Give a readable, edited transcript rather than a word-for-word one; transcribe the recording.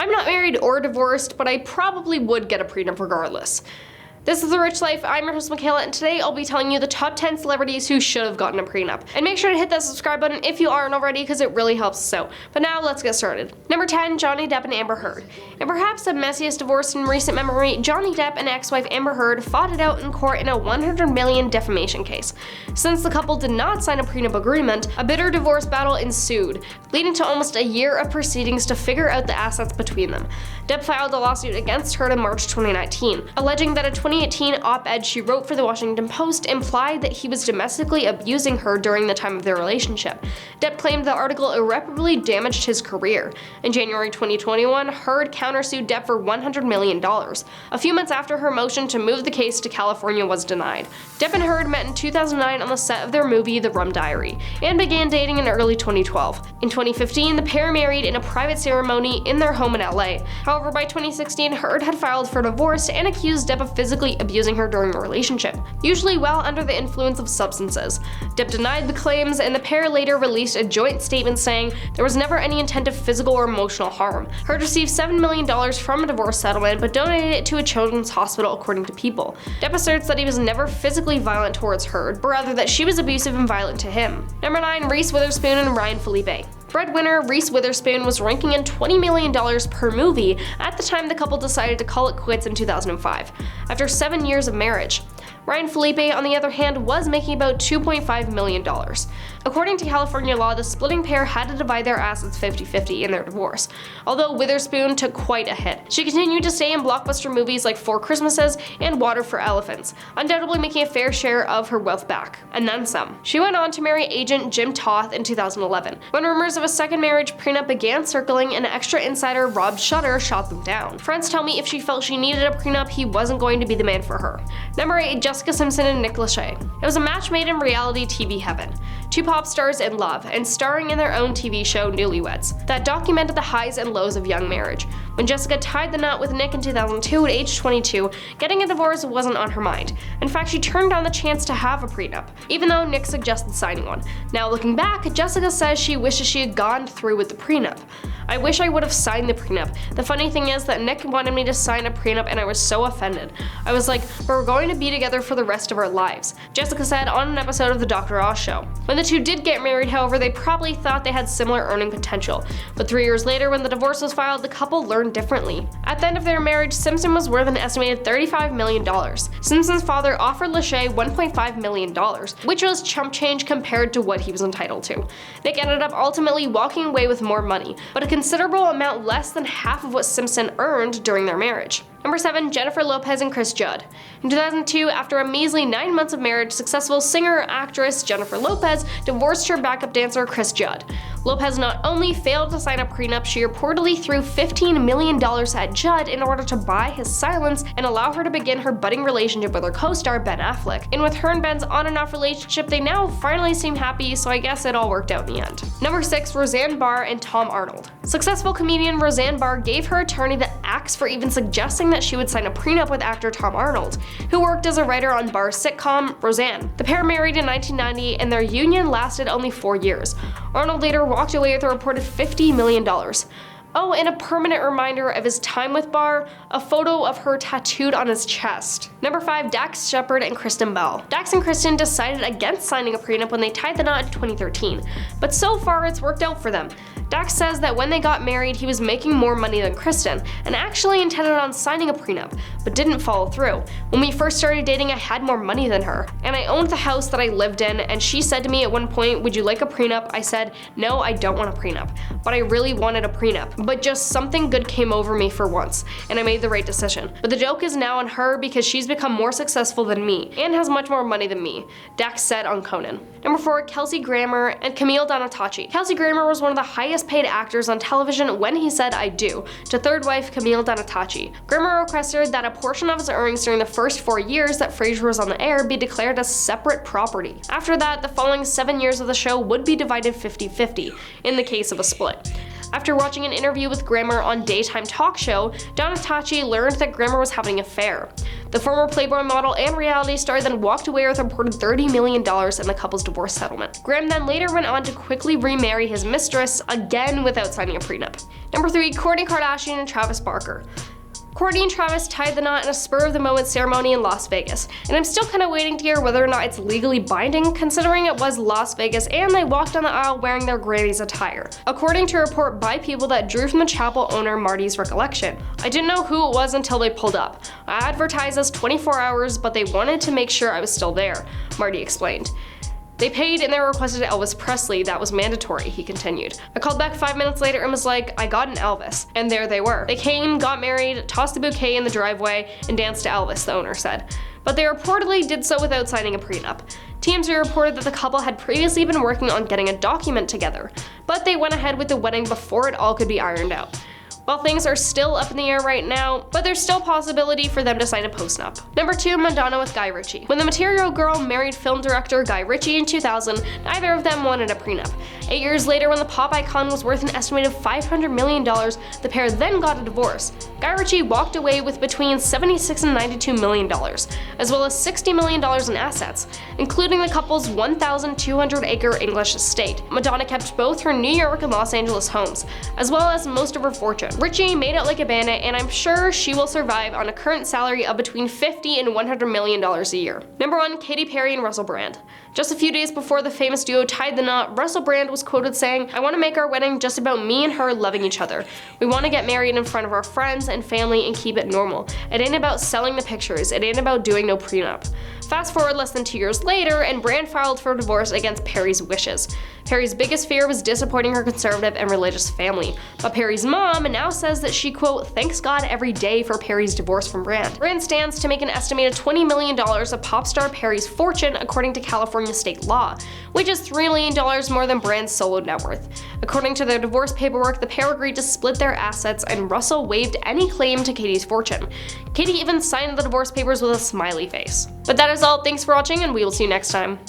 I'm not married or divorced, but I probably would get a prenup regardless. This is The Rich Life. I'm your host, Michaela, and today I'll be telling you the top 10 celebrities who should have gotten a prenup. And make sure to hit that subscribe button if you aren't already, because it really helps us out. But now let's get started. Number 10, Johnny Depp and Amber Heard. In perhaps the messiest divorce in recent memory, Johnny Depp and ex-wife Amber Heard fought it out in court in a $100 million defamation case. Since the couple did not sign a prenup agreement, a bitter divorce battle ensued, leading to almost a year of proceedings to figure out the assets between them. Depp filed a lawsuit against Heard in March 2019, alleging that a 2018 op-ed she wrote for the Washington Post implied that he was domestically abusing her during the time of their relationship. Depp claimed the article irreparably damaged his career. In January 2021, Heard countersued Depp for $100 million. A few months after her motion to move the case to California was denied. Depp and Heard met in 2009 on the set of their movie The Rum Diary, and began dating in early 2012. In 2015, the pair married in a private ceremony in their home in LA. However, by 2016, Heard had filed for divorce and accused Depp of physically abusing her during the relationship, usually while under the influence of substances. Depp denied the claims, and the pair later released a joint statement saying there was never any intent of physical or emotional harm. Heard received $7 million from a divorce settlement, but donated it to a children's hospital, according to People. Depp asserts that he was never physically violent towards Heard, but rather that she was abusive and violent to him. Number 9, Reese Witherspoon and Ryan Felipe. Breadwinner Reese Witherspoon was ranking in $20 million per movie at the time the couple decided to call it quits in 2005, after 7 years of marriage. Ryan Felipe, on the other hand, was making about $2.5 million. According to California law, the splitting pair had to divide their assets 50-50 in their divorce, although Witherspoon took quite a hit. She continued to stay in blockbuster movies like Four Christmases and Water for Elephants, undoubtedly making a fair share of her wealth back, and then some. She went on to marry agent Jim Toth in 2011. When rumors of a second marriage prenup began circling, an extra insider, Rob Shutter, shot them down. Friends tell me if she felt she needed a prenup, he wasn't going to be the man for her. Number 8, Jessica Simpson and Nick Lachey. It was a match made in reality TV heaven. Two pop stars in love, and starring in their own TV show Newlyweds, that documented the highs and lows of young marriage. When Jessica tied the knot with Nick in 2002 at age 22, getting a divorce wasn't on her mind. In fact, she turned down the chance to have a prenup, even though Nick suggested signing one. Now looking back, Jessica says she wishes she had gone through with the prenup. I wish I would have signed the prenup. The funny thing is that Nick wanted me to sign a prenup and I was so offended. I was like, but we're going to be together for the rest of our lives, Jessica said on an episode of The Dr. Oz Show. When the two did get married, however, they probably thought they had similar earning potential. But 3 years later, when the divorce was filed, the couple learned differently. At the end of their marriage, Simpson was worth an estimated $35 million. Simpson's father offered Lachey $1.5 million, which was chump change compared to what he was entitled to. Nick ended up ultimately walking away with more money, but a considerable amount less than half of what Simpson earned during their marriage. Number 7, Jennifer Lopez and Chris Judd. In 2002, after a measly 9 months of marriage, successful singer-actress Jennifer Lopez divorced her backup dancer Chris Judd. Lopez not only failed to sign a prenup, she reportedly threw $15 million at Judd in order to buy his silence and allow her to begin her budding relationship with her co-star Ben Affleck. And with her and Ben's on and off relationship, they now finally seem happy, so I guess it all worked out in the end. Number 6, Roseanne Barr and Tom Arnold. Successful comedian Roseanne Barr gave her attorney the axe for even suggesting that she would sign a prenup with actor Tom Arnold, who worked as a writer on Barr's sitcom Roseanne. The pair married in 1990, and their union lasted only 4 years. Arnold later walked away with a reported $50 million. Oh, and a permanent reminder of his time with Barr, a photo of her tattooed on his chest. Number 5, Dax Shepard and Kristen Bell. Dax and Kristen decided against signing a prenup when they tied the knot in 2013, but so far it's worked out for them. Dax says that when they got married, he was making more money than Kristen, and actually intended on signing a prenup, but didn't follow through. When we first started dating, I had more money than her, and I owned the house that I lived in, and she said to me at one point, "Would you like a prenup?" I said, "No, I don't want a prenup," but I really wanted a prenup. But just something good came over me for once, and I made the right decision. But the joke is now on her because she's become more successful than me, and has much more money than me, Dax said on Conan. Number 4, Kelsey Grammer and Camille Donatacci. Kelsey Grammer was one of the highest paid actors on television when he said "I do" to third wife Camille Donatacci. Grammer requested that a portion of his earnings during the first 4 years that Frasier was on the air be declared as separate property. After that, the following 7 years of the show would be divided 50-50 in the case of a split. After watching an interview with Grammer on daytime talk show, Donatacci learned that Grammer was having an affair. The former Playboy model and reality star then walked away with a reported $30 million in the couple's divorce settlement. Graham then later went on to quickly remarry his mistress, again without signing a prenup. Number 3. Kourtney Kardashian and Travis Barker. Kourtney and Travis tied the knot in a spur-of-the-moment ceremony in Las Vegas, and I'm still kind of waiting to hear whether or not it's legally binding, considering it was Las Vegas and they walked down the aisle wearing their granny's attire. According to a report by people that drew from the chapel owner Marty's recollection, "I didn't know who it was until they pulled up. I advertised as 24 hours, but they wanted to make sure I was still there," Marty explained. "They paid and they requested Elvis Presley, that was mandatory," he continued. "I called back 5 minutes later and was like, I got an Elvis." And there they were. They came, got married, tossed the bouquet in the driveway, and danced to Elvis, the owner said. But they reportedly did so without signing a prenup. TMZ reported that the couple had previously been working on getting a document together, but they went ahead with the wedding before it all could be ironed out. Well, things are still up in the air right now, but there's still possibility for them to sign a postnup. Number 2, Madonna with Guy Ritchie. When the Material Girl married film director Guy Ritchie in 2000, neither of them wanted a prenup. 8 years later, when the pop icon was worth an estimated $500 million, the pair then got a divorce. Guy Ritchie walked away with between $76 and $92 million, as well as $60 million in assets, including the couple's 1,200-acre English estate. Madonna kept both her New York and Los Angeles homes, as well as most of her fortune. Richie made out like a bandit, and I'm sure she will survive on a current salary of between $50 and $100 million a year. Number 1, Katy Perry and Russell Brand. Just a few days before the famous duo tied the knot, Russell Brand was quoted saying, "I want to make our wedding just about me and her loving each other. We want to get married in front of our friends and family and keep it normal. It ain't about selling the pictures, it ain't about doing no prenup." Fast forward less than 2 years later, and Brand filed for divorce against Perry's wishes. Perry's biggest fear was disappointing her conservative and religious family, but Perry's mom now says that she, quote, "thanks God every day for Perry's divorce from Brand." Brand stands to make an estimated $20 million of pop star Perry's fortune according to California state law, which is $3 million more than Brand's solo net worth. According to their divorce paperwork, the pair agreed to split their assets, and Russell waived any claim to Katy's fortune. Katy even signed the divorce papers with a smiley face. But that is all, thanks for watching, and we will see you next time.